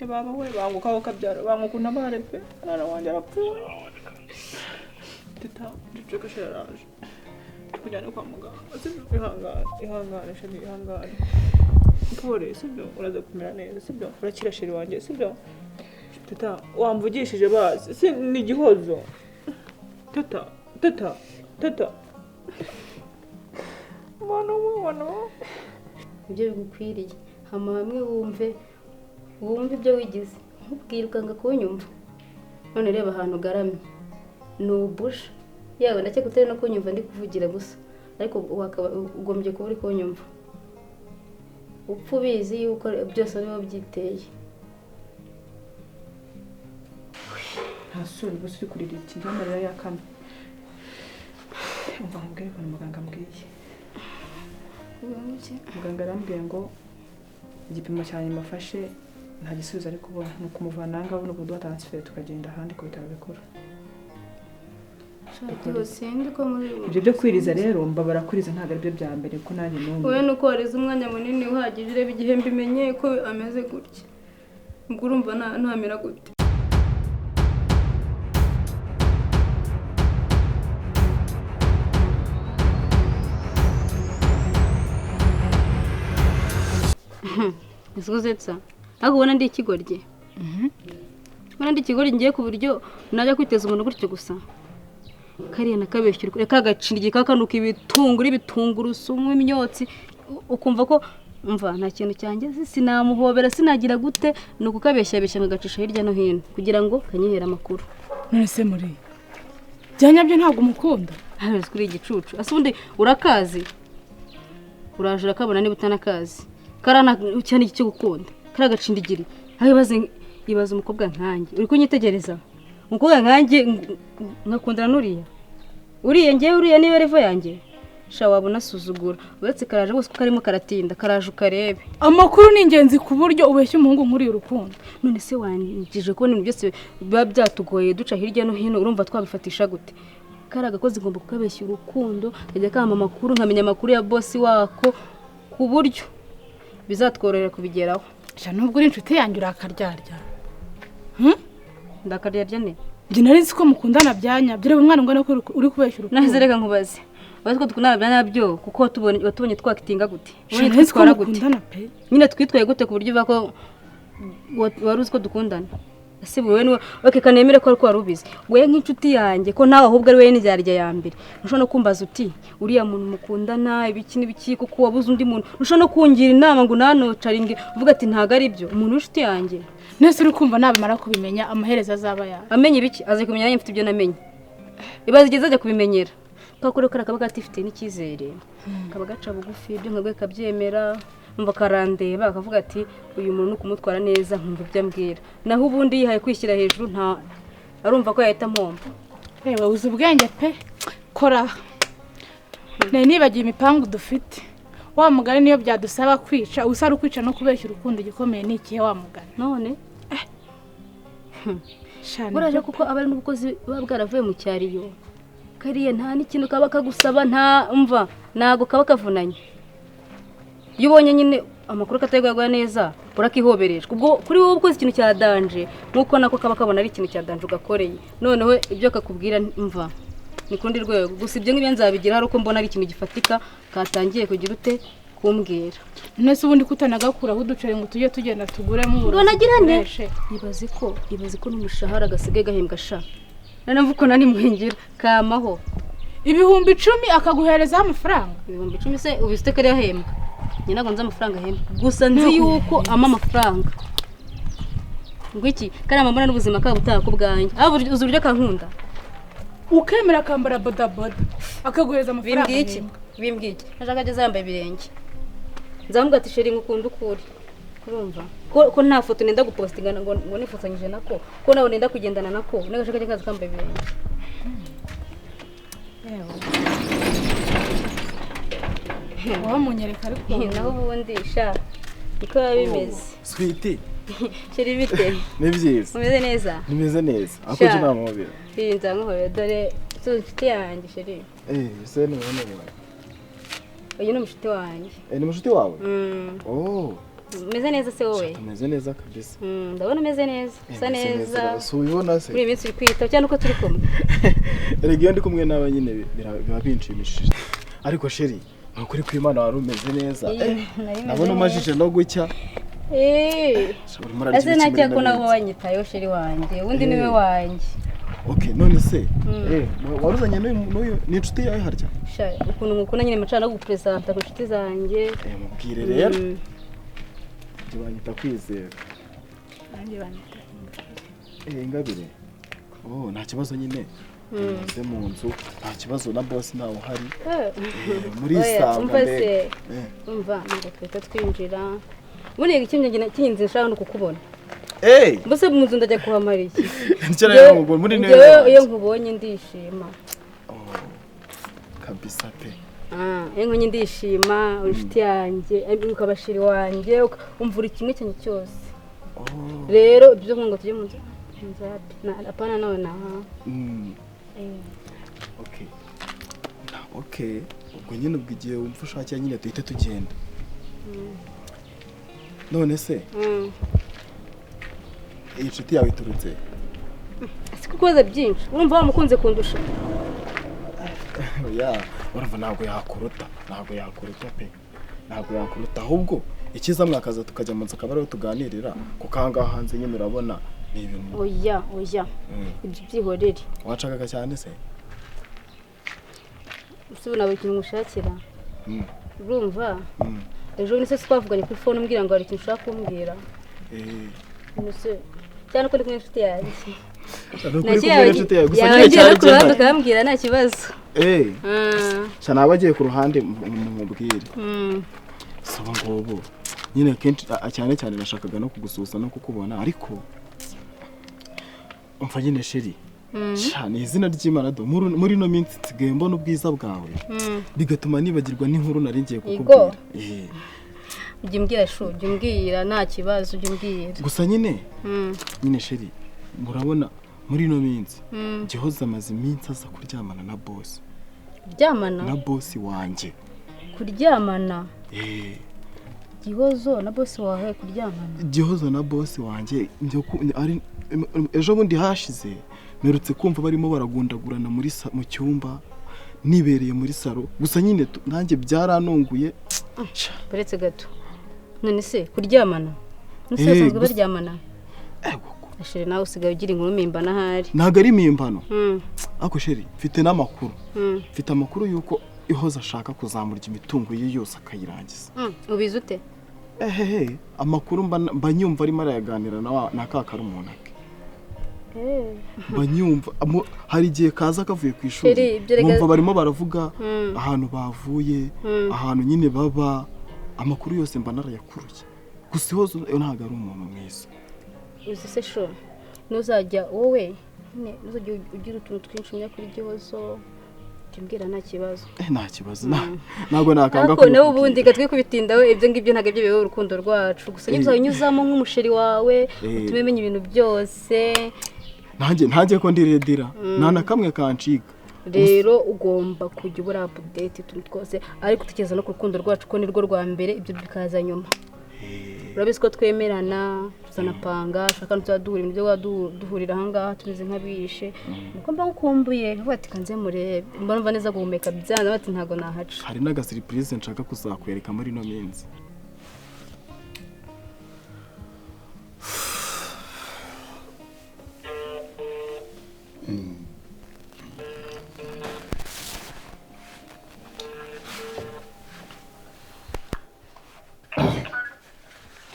baba we banguka bakabyara bankukuna barepe nana wanjye arapfuye teta duceka sharaje kujyana kwa muganga ihangane shani ihangane pore sibyo uraza kumera neza sibyo urakira sheri wanjye sibyo teta wamvugishije bazi si ni gihozo teta mwana ibyo bigukwiriye hama hamwe wumve ibyo wigize nkubwirukanga kunyumva none reba ahantu garamye nubusha yawe ndacye kutari no kunyumva ndi kuvugira gusa ariko ugombye kuba uri kunyumva upfa ubizi yuko byose ari bo byiteye ntasuri gusa uri kurira iki ngamara yakame umva mbwire ko muganga mbwiye muganga arambwiye ngo igipimo cya nyuma afashe nta gisubizo ari kubona ni ukumuvana ngaho no kuduha transfer tukagenda ahandi ku bitaro bikuru ibyo byo kwiriza rero mbabara kuriza ntabwo ari byo bya mbere ko nanjye numva wowe nuko wareze umwanya munini uhagije ureba igihe mbimenye ko ameze gutya ubwo urumva ntamera gute Isuzetsa ahubwo ubona ndi ikigorye ubona ndi ikigorye ngiye ku buryo najya kwiteza umuntu gutyo gusa kariya nakabeshyura reka gacindigi kakanuka ibitunguru imyotsi ukumva ko mva nta kintu cyanjye sinamuhobera sinagira gute nuko kabeshyabeshya ngagacisha hirya no hino kugira ngo kanyihera amakuru none se muri byanyabyo ntabwo umukunda harazwe kuri igicucu asundi urakazi uraje urakabona niba utanakazi karana cyane iki cyo gukunda kara gacindigiri ibaze umukobwa nkanjye uri kunyitegereza umukobwa nkanjye nkakundana uriye niba revo yanjye sha wabona suzugura uretse karaje bose ko karimo karatinda karaje ukarebe amakuru ni ingenzi ku buryo ubeshya umuhungu nkuriye urukundo none se wangije ko ibintu byose biba byatugoye duca hirya no hino urumva twabifatisha gute kara gakozi ngomba kukabeshya urukundo kajya kama amakuru nkamenya amakuru ya boss wako ku buryo bizatworera kubigeraho sha nubwo uri inshuti yanjye urakaryarya ndakaryarya ne njye nari nzi ko mukundana byanyabyo reba umwana ngwana ko uri kubeshya urukundo nahize reka nkubaze bazi ko dukundana byanyabyo kuko watubonye twakitinga gute ubonye twitwara gute nyine twitwaye gute ku buryo bako wari uzi ko dukundana ese wowe niwe bakeka nemere ko wari ubizi wowe nk'inshuti yanjye ko nawe ahubwo ari wowe n'iryarya ya mbere ushobora no kumbaza uti uriya muntu mukundana ibiki n'ibiki kuko wabuze undi muntu ushobora no kungira inama ngo nanocaringe uvuga ati ntago ari byo umuntu w'inshuti yanjye nese uri kumva nabimara kubimenya amaherezo azaba yawe amenye ibiki aze kumenya mfite ibyo namenye ibaze igeze ajya kubimenyera kakuri ko kaba gatifite n'icyizere kaba gaca bugufi ibyo nkagwe kabyemera umva karandeba akavuga ati uyu muntu nukumutwara neza nkumva ibyo ambwira naho ubundi yihaye kwishyira hejuru nta arumva ko yahita mpomba reba uzi ubwenge pe kora nibagiye imipangu dufite wa mugani niyo byadusaba kwica usara ukwica no kubeshya urukundo gikomeye n'ikihe wa mugani none buraje kuko abari n'ubukozi baba bwaravuye mu cyariyo kariye nta n'ikintu kaba kagusaba nta umva nago kaba kavunanye iyo ubonye nyine amakuru katayagwa neza urakihobereshwa ubwo kuri wowe ukoze ikintu cya danje nkuko nako kaba kabona ari ikintu cya danje ugakoreye noneho ibyo kakubwira mva ni kundi rwego gusa ibyo ngibyo nzabigira hari uko mbona ari ikintu gifatika katangiye kugira ute kumbwira nese ubundi kutanagakuraho uducere ngo tujye tugenda tuguremo uburo nagirane ibaze ko n'umushahara gasigaye gahembwa sha nane mvuko nani muhingira kamaho 10,000 akaguherezaho amafaranga 10,000 se ubiste kare yahembwa nyina ngo nza amafaranga hemba gusa nzi yuko ama amafaranga ngwiki kandi amambona n'ubuzima ka butaka kubwanye abo uzi uburyo kankunda ukemera kambara bodaboda akaguhereza amafaranga bimbwiki nashaka ageze yambaye ibirenge nzamuga ati sheri ngukunda ukuri urumva ko nta foto nenda gupostinga ngo nifatanyije nako ko nawe nenda kugendana nako nagashaka kaza kambaye ibirenge wamunyereka ariko naho ubundi sha iko bimeze sweetie sheri bite ni byiza umeze neza nimeze neza akoje namubira pinza nkobe dore nshuti yanjye sheri se ni wowe uyu ni umushuti wanjye ni umushuti wawe umeze neza se wowe? Tumeze neza kabisa. Ndabona umeze neza. Usa neza. Si ubibona se? Muri iyi minsi uri kwita cyane uko turi kumwe. Erega iyo ndi kumwe nawe nyine biba binshimishije. Ariko sheri, nukuri kw'Imana wari umeze neza. Nabona umajije no gucya. Ese najya ko nawe wanyitayeho sheri wanjye, ubundi niwe wanjye. Okay, none se waruzanye n'uyu ni inshuti yawe harya? Ukuntu mukuna nyine macana no gupresenta ku inshuti zanjye. Mubwire rero. Njye banyita Kwizera. Nanjye banyita Ingabire. Nta kibazo nyine. Nze mu nzu, nta kibazo na boss nawe uhari. Muri sanga mbere. Umva ngo twita twinjira. Muri ikimye kinzi nshaka no kukubona. Mbese mu nzu ndajya kuhamara iki? Ncera ngo muri niwe. Iyo nkubonye ndishima. Kabisa pe. Enkonye ndishima, inshuti yanjye, ukabashiri wanjye, umvura kimwe cyane cyose. Rero ibyo ngo tujye mu nzu. Apana nawe na. Okay. Ubwo nyine ubwigiye umva ushakira nyine duhite tugenda. None se? Iyi nshuti yawe iturutse? Sikukoza byinshi. Urumva wamukunze kundusha. Urumva ntabwo yakuruta pe. Ntabwo yakuruta ahubwo ikiza mwakaza tukajya mu nzu akaba ariho tuganirira kuko ahangaha hanze nyine urabona ni ibintu. Oya. Ibyo byihorere. Wacagaga cyane se? Usubona buri kintu mushakira. Urumva? Ejo ni se twavuganye kuri phone umbwira ngo hari ikintu ushaka kumbwira. Nuse cyane ko ndi kumwe inshuti yanjye. Yagiye ku ruhande ukambwira nta kibazo. Cyane abagiye ku ruhande mubwire. Saba ngobo. Nyine kenshi cyane nashakaga no kugususa no kukubona ariko umva nyine sheri. Cyane izina ry'Imana do muri no minsi nsigaye mbona ubwiza bwawe. Bigatuma nibagirwa n'inkuru nari ngiye kukubwira. Ujye umbwira nta kibazo ujye umbwira. Gusa nyine sheri murabona muri no minsi Gihoza amaze iminsi aza kuryamana na boss. Kuryamana? Na boss wanjye. Kuryamana? Gihozo na boss wawe kuryamana? Gihozo na boss wanjye ejo bundi hashize merutse kumva barimo baragundagurana mu cyumba nibereye muri salo. Gusa nyine nanjye byaranunguye. Baretse gato. None se kuryamana? Nuse basanzwe baryamana? Sheri nawe usigaye ugira inkuru mimbana ahari. Ntago ari mimbano. Ako sheri mfite n'amakuru. Mfite amakuru yuko Ihoza ashaka kuzamurya imitungo ye yose akayirangiza. Ubizi ute? Amakuru mba nyumva arimo arayaganira na kakara umuntu ake. Banyumva hari igihe kaza kavuye ku ishuri. Numva barimo baravuga ahantu bavuye, ahantu nyine baba. Amakuru yose mba narayakuruye. Gusa Ihoza ntago ari umuntu mwiza. Uzi se sho nuzajya wowe nuzajya ugira utuntu twinshi nya kuri Gihozo kimbwira nta kibazo. Nta kibazo ntago nakanga ko nawe ubundi gatwe kubitindaho ibyo ngibyo ntago byo bibe urukundo rwacu. Gusa nyine uzanyuzamo nk'umusheri wawe utumemenya ibintu byose. Ntange ko ndiredira nta kamwe kancika. Rero ugomba kujya ubura update utuntu twose ariko tukeza no ku rukundo rwacu ko ni rwo rwa mbere ibyo bikaza nyuma. Urabizi ko twemerana tuzanapanga shaka ntuzaduhura ibintu byo duhurira ahangaha tumeze nk'abishe nuko mba ngukumbuye bati kanze murebe mba numva neza guhumeka byana bati ntago nahaca. Hari naga surprise nshaka kuzakwereka muri no minsi.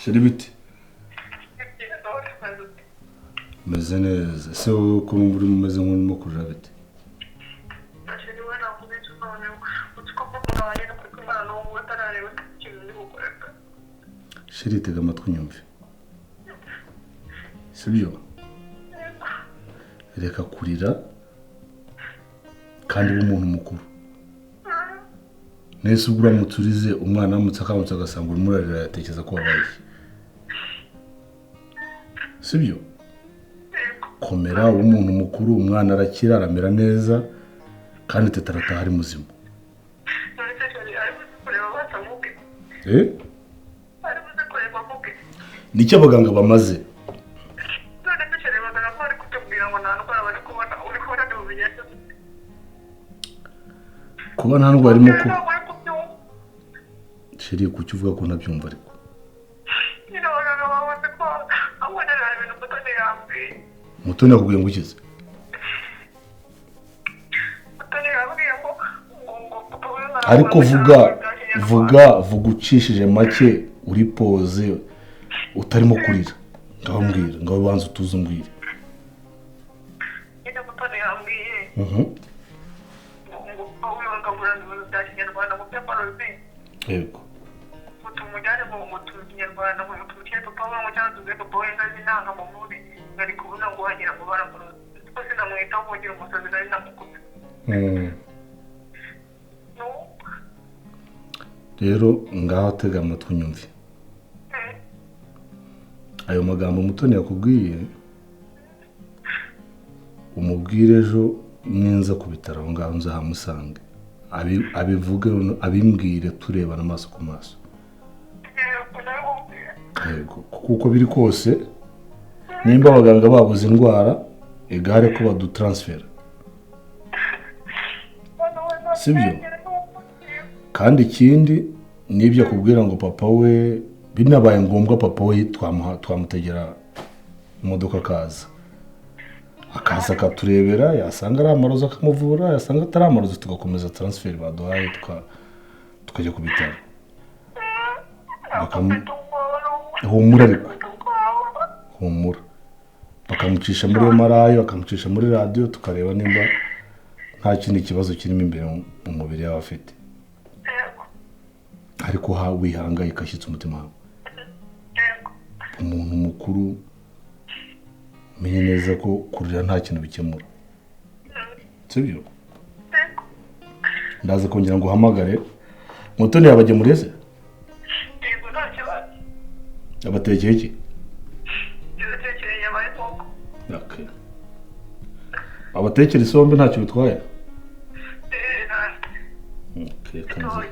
Sheri biti meze neza se uko muri mumeze nk'urimo kurira biti. Sheri tega amatwi unyumve sibyo reka kurira kandi umuntu mukuru nese ugura muturize umwana amutse akamutse agasanga urimo urarira yatekereza ko wabaye sibyo komera umuntu mukuru umwana arakira aramera neza kandi tetarata hari muzima. nicyo abaganga bamaze. none se sheri bagana ko bari kutubwira ngo nta ndwara bari kubona uri kubona ni ubigenza Kuba nta ndwara irimo ko sheri kuki uvuga ko ntabyumva ariko nyine abaganga bavuze ko abonera ibintu Mutoni yambwiye. Mutoni yakubwiye ngo ukize? Mutoni yambwiye ngo papa we Ariko vuga ucishije make uri pose utarimo kurira. Ngaho mbwira, ngaho banza utuze umbwire. nyine Mutoni yambwiye ngo papa we bagabura ibintu bya kinyarwanda mu by'amarozi Yego. mutumujyane mu kinyarwanda mu tumukire papa we ngo cyangwa tuze papa we nari nanga mu muri ngari kubona ngo wagira ngo baramurozi ko sinamwitaho kugira umusazi nari namukubye. Rero ngaho tega amatwi unyumve. Ayo magambo Mutoni yakubwiye umubwire ejo ninza ku bitaro aho ngaho nzahamusange abivuge abimbwire turebana amaso ku maso. Yego kuko biri kose nimba abaganga babuze indwara egare ko badutransfera, sibyo? Kandi ikindi nibyo akubwira ngo papa we binabaye ngombwa papa we twamutegera imodoka akaza akaturebera, yasanga ari amarozi akamuvura, yasanga atari amarozi tugakomeza transfer baduhaye tukajya ku bitaro. Humura ariko humura, bakamucisha muri MRI, bakamucisha muri radio tukareba nimba nta kindi kibazo kirimo imbere mu mubiri yawe afite. Ariko wihangayika ashyitse umutima wawe. Umuntu mukuru menye neza ko kurira nta kintu bikemura, sibyo? Ndaza kongera ngo uhamagare Mutoni yabagemuriye se? Yego nta kibazo. Abatekeye iki? Yabatekeye yabaye koko. Okay. Abatekera isombe ntacyo bitwaye? Okay, kanze.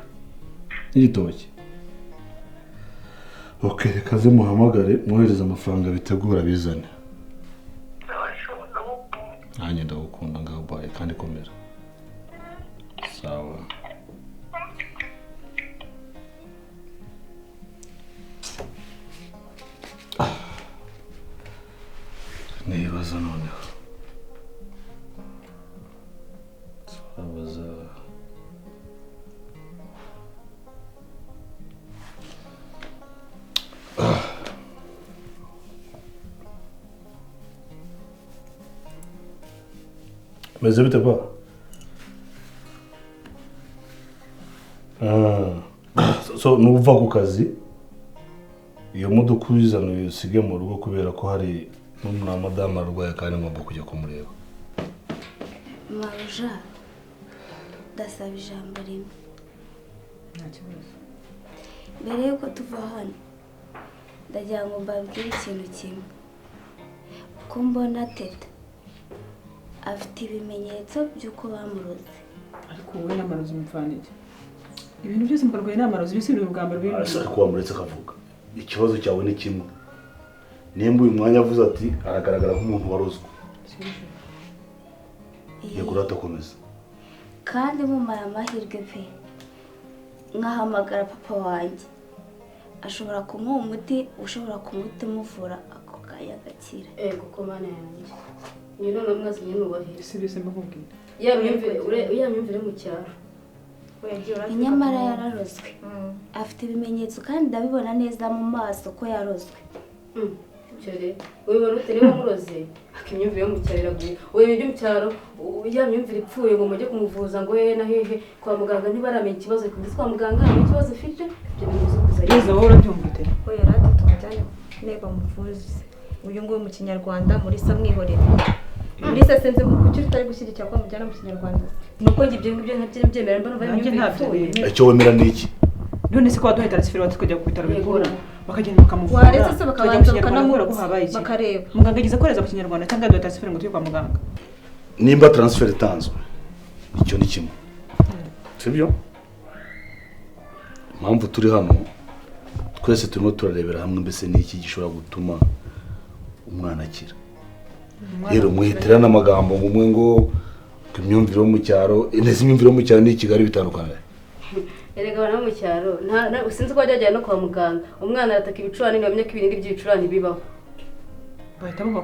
Igitoki. Okay, kaze muhamagare mwohereza amafaranga bitegura bizane. Nanjye ndagukunda ngaho baye kandi komera. Sawa. Nibaza noneho. Twabaza meze bite ba? So nuva ku kazi iyo modoka uyizana uyisige mu rugo kubera ko hari n'umwana madamu arwaye kandi ngomba kujya kumureba. Maruja ndasaba ijambo rimwe. Nta kibazo. Mbere yuko tuva hano ndagira ngo mbabwire ikintu kimwe. Ko mbona Teta afite ibimenyetso by'uko bamuroze. Ariko wowe n'amarozi mupfanike. Ibintu byose mukarwaye n'amarozi bisubira mu bwambaro biri. Ariko wamuretse akavuga. Ikibazo cyawe ni kimwe. Nimba uyu mwanya avuze ati aragaragara nk'umuntu warozwe. Yego uratakomeza. Kandi mumaye amahirwe pe. Nkahamagara papa wanjye. Ashobora kumuha umuti ushobora kumuvura ako kanya gakira. Ego ko mana yanjye. Ni none mwazanye n'ubahira. Si bise mbakubwira. Yamyumvire mu cyaro. Nyamara yararozwe. Afite ibimenyetso kandi ndabibona neza mu maso ko yarozwe. Cyare ubibona utari wamuroze akimyumvire mu cyaro iraguye. Oye byo mu cyaro yamyumvire ipfuye ngo mujye kumuvuza ngo na hehe kwa muganga ntibaramenye ikibazo kandi kwa muganga hari ikibazo ufite ibyo bivuze kuza. Yeza wowe urabyumvite. Oya rati tumujyane neba muvuze. Uyu nguyu mu kinyarwanda muri sa mwihorera. Muri sa senze mu kuki utari gushyigikira ko mujyana mu kinyarwanda. Nuko ngibyo byemera mbona Nanjye Icyo wemera ni iki? none se ko waduhaye transfer tukajya ku bitaro bikuru bakagenda bakamuvura. Waretse se bakabanza bakanamureka bakareba. Muganga agize koreza mu kinyarwanda cyangwa yaduhaye transfer ngo tuye kwa muganga. Nimba transfer itanzwe icyo ni kimwe. Sibyo? Impamvu turi hano twese turimo turarebera hamwe mbese n'iki gishobora gutuma umwana akira rero muhitirana amagambo umwe ngo imyumvire yo mu cyaro ineze imyumvire yo mu cyaro ni Kigali bitandukanye erega bana mu cyaro nta usinzi ko ajya no kwa muganga umwana arataka ibicurane bamye ko ibindi by'ibicurane bibaho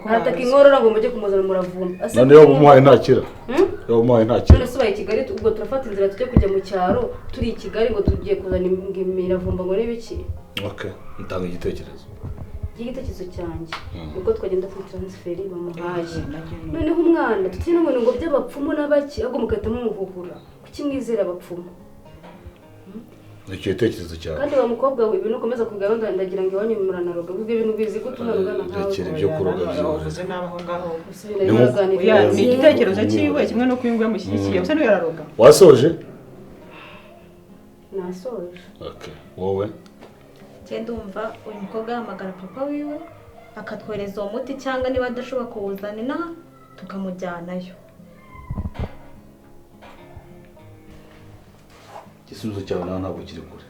arataka inkorora ngo mujye kumuzana muravumba none yo umuhaye ntakira yo umuhaye ntakira none subaye Kigali ubwo turafata inzira tujye kujya mu cyaro turi i Kigali ngo tugiye kuzana imiravumba ngo n'ibiki okay ntanga igitekerezo cyanjye ubwo twagenda kuri transfer bamuhaje noneho umwana tutina ngo ngo by'abapfumu n'abaki ahubwo mugahita mumuhuhura kuki mwizera abapfumu nicyo gitekerezo cyawe kandi wa mukobwa we ibintu ukomeza kugabanga ndagira ngo iwanyu muranaroga ubwo ibintu bizi ko tunarugana nkawe rekera ibyo kuroga byovuze nabaho ngaho ni igitekerezo cyiwe kimwe no kuyumva mushyigikiye usa n'uyararoga wasoje nasoje okay wowe ndumva uyu mukobwa yahamagara papa wiwe akatwohereza uwo muti cyangwa niba adashobora kuwuzana inaha tukamujyanayo igisubizo cyawe nawe ntabwo kiri kure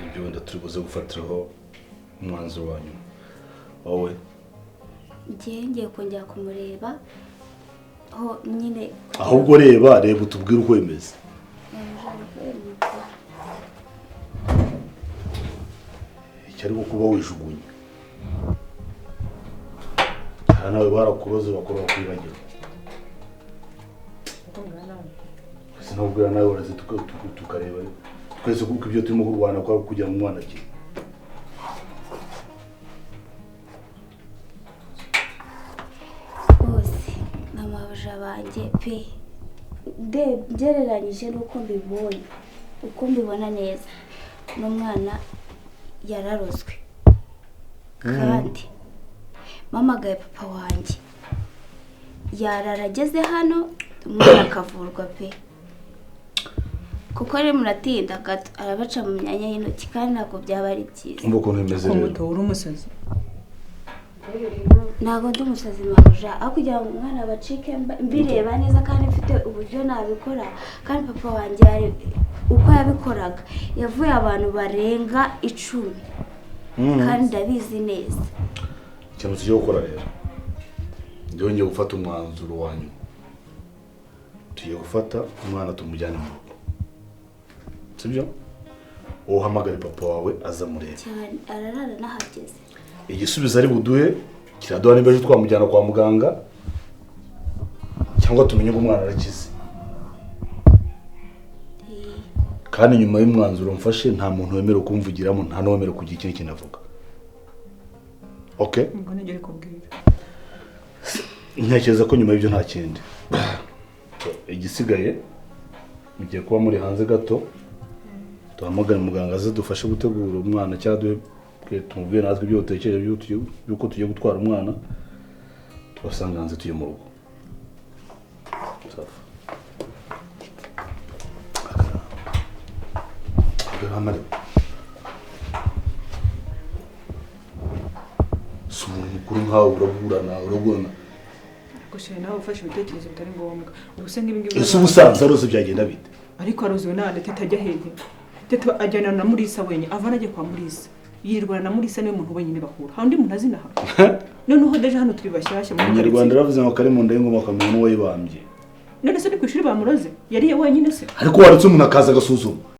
ibyo wenda turi buze gufatiraho umwanzuro wa nyuma wowe ngiye kongera kumureba aho nyine ahubwo reba utubwire uko bimeze icyo ariko kuba wijugunye aha nawe barakuroze bakora bakwibagira sinubwira nawe urazi tukareba twese kuko ibyo turimo kurwana kwa kugira mu mwana ki bose n'amabuja banjye pe gereranyije n'uko mbibonye uko mbibona neza n'umwana yararozwe kandi mamagaye papa wanjye yararageze hano umwana akavurwa pe kuko rero muratinda gato arabaca mu myanya y'intoki kandi ntabwo byaba ari byiza umva ukuntu bimeze rero uri umusazi ntabwo ndi umusazi mabuja aho kugira ngo umwana abacike mbireba neza kandi mfite uburyo nabikora kandi papa wanjye uko yabikoraga yavuye abantu barenga 10 kandi ndabizi neza ikintu tugiye gukora rero ngiye gufata umwanzuro wanyu tugiye gufata umwana tumujyane mu rugo sibyo uhamagare papa wawe aza murebe cyane ararara nahageze igisubizo ari buduhe kiraduha niba ejo twamujyana kwa muganga cyangwa tumenye ko umwana arakize kandi nyuma y'umwanzuro mfashe nta muntu wemerewe kumvugiramo nta n'uwemerewe kugira ikindi kintu avuga okay ngo nigere kubwira ntekereza ko nyuma y'ibyo nta kindi igisigaye mugiye kuba muri hanze gato tuhamagara muganga aze dufashe gutegura umwana cyangwa tumubwire natwe ibyo utekereje yuko tugiye gutwara umwana tubasanga hanze tuye mu rugo Hamari sumuntu mukuru nkawe urabona gushira nawe ufashe ibitekerezo bitari ngombwa ubuse nk'ibingibi ese ubusanzwe arose byagenda bite ariko arozwe nande tetajya hehe tete ajyana na Murisa wenye avana ajye kwa Murisa yirwana na Murisa niwe muntu wenyine bahura ha undi muntu azina ha noneho deje hano turi bashyashya mu Nyarwanda ravuze ngo kare mu nda y'ingoma kamenya n'uwo yibambye none se ni kwishuri bamuroze yari wenyine se ariko warutse umuntu akaza agasuzuma